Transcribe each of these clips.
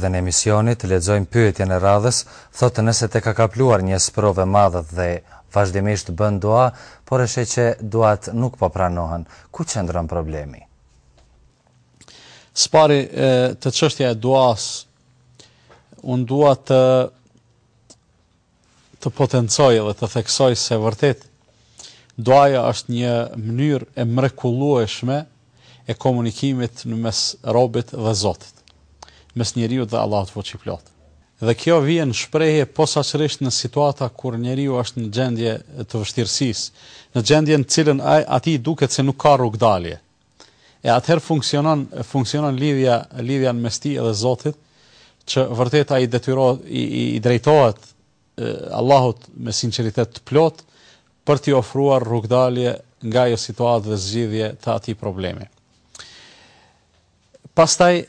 erdhen e emisionit, lexojmë pyetjen e radhës, thotë nëse te ka kapluar një sprove madhe dhe vazhdimisht bën dua, por e sheh që duat nuk po pranohen. Ku qëndron problemi? Spari të çështja e duas, unë dua të potencoj dhe të theksoj se vërtet duaja është një mënyrë e mrekullueshme e komunikimit në mes robit dhe Zotit, mes njeriu dhe Allahut fuqiplot. Dhe kjo vjen shprehje posaçërisht në situata kur njeriu është në gjendje të vështirësisë, në gjendje në cilën atij duket se nuk ka rrugdalje. E atëherë funksionon lidhja në mes tij dhe Zotit, që vërtet ai detyrohet i drejtohet Allahut me sinqeritet të plot për t'i ofruar rrugdalje nga ajo situatë dhe zgjidhje të atij problemi. Pastaj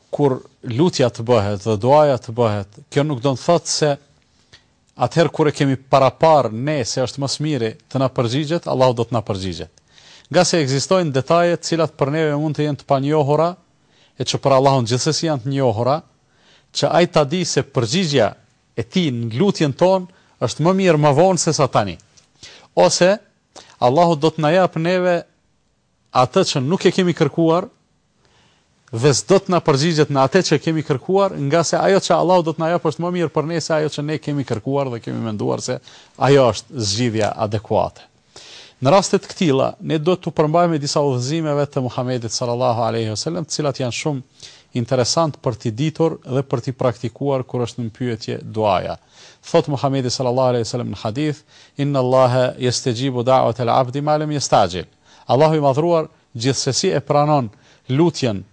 kur lutja të bëhet dhe duaja të bëhet, kjo nuk do të thotë se atëherë kur e kemi parapar ne se është më smiri të na përgjigjet, Allahu do të na përgjigjet. Nga se ekzistojnë detaje të cilat për neve mund të jenë të panjohura, e që për Allahun gjithsesi janë të njohura, që ai ta di se përgjigja e tij në lutjen tonë është më mirë më vonë se sa tani. Ose Allahu do të na jap neve atë që nuk e kemi kërkuar dhe s'do të na përgjigjet në atë që kemi kërkuar, nga se ajo që Allahu do të na jap është më mirë për ne se ajo që ne kemi kërkuar dhe kemi menduar se ajo është zgjidhja adekuate. Në rastet këtilla, ne do të përmbajmë disa udhëzimeve të Muhamedit sallallahu alaihi wasallam, të cilat janë shumë interesant për t'i ditur dhe për t'i praktikuar kur është në pyetje duaja. Thot Muhamedi sallallahu alaihi wasallam në hadith: "Inna Allaha yastajibu da'wata al-'abdi ma lam yastajil." Allahu i madhruar gjithsesi e pranon lutjen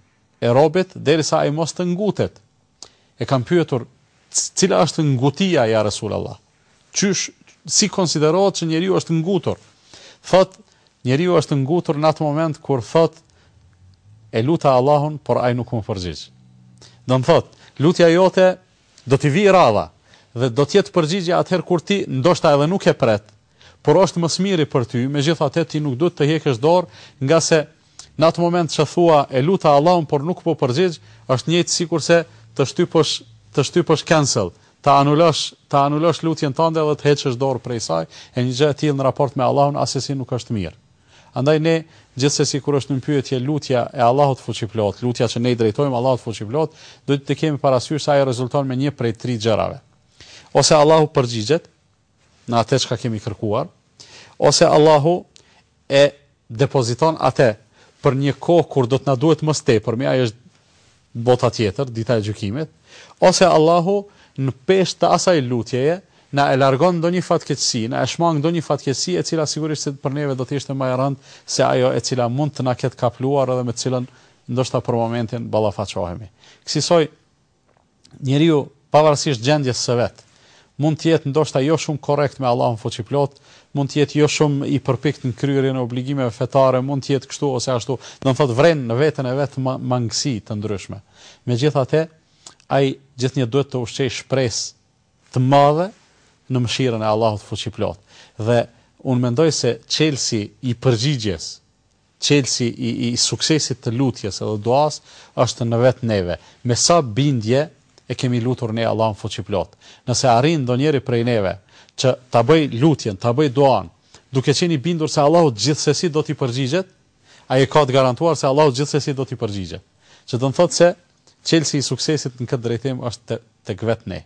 e robit derisa ai mos të ngutet. E kam pyetur, cila është ngutia ja Rasulullah? Si konsiderohet që njeriu është ngutur? Thot, njeriu është ngutur në atë moment kur thot e luta Allahun, por ai nuk më përgjigj. Do të thot, lutja jote do t'i vijë radha dhe do të jetë përgjigje atëherë kur ti ndoshta edhe nuk e pret, por është më smiri për ty, megjithatë ti nuk duhet të heqësh dorë, nga se në atë moment që thua e luta Allahun por nuk po përgjigj, është njëjtë sikurse të shtypësh cancel, ta anulosh lutjen tënde dhe të heqësh dorë prej saj, e një gjë e tillë në raport me Allahun asesi nuk është mirë. Andaj ne gjithsesi kur është në pyetje lutja e Allahut fuqiplot, lutja që ne i drejtojmë Allahut fuqiplot, duhet të kemi parasysh se ajo rezulton me një prej 3 gjërave. Ose Allahu përgjigjet në atë çka kemi kërkuar, ose Allahu e depoziton atë për një kohë kur do të na duhet më së tepërmi, ajo është bota tjetër, dita e gjykimit, ose Allahu në peshë të asaj lutjeje na e largon ndonjë fatkeqësi, na e shmang ndonjë fatkeqësi e cila sigurisht se për neve do të ishte më e rëndë se ajo e cila mund të na ketë kapluar edhe me të cilën ndoshta për momentin ballafaqohemi. Kësaj njeriu pavarësisht gjendjes së vet, mund të jetë ndoshta jo shumë korrekt me Allahun fuqiplot, mund të jetë jo shumë i përpikt në kryerjen e obligimeve fetare, mund të jetë kështu ose ashtu, do të thotë vren në veten e vet mangësi të ndryshme. Megjithatë, ai gjithnjë duhet të ushqej shpresë të madhe në mëshirën e Allahut fuqiplot. Dhe unë mendoj se çelësi i përgjigjes, çelësi i suksesit të lutjes edhe duas është në vetë neve. Me sa bindje e kemi lutur ne Allahun fuqiplot. Nëse arrin ndonjëri prej neve që ta bëj lutjen, ta bëj duan, duke qenë i bindur se Allahu gjithsesi do t'i përgjigjet, ai ka të garantuar se Allahu gjithsesi do t'i përgjigjet. Që do të thotë se çelësi i suksesit në këtë drejtim është tek vetë ne.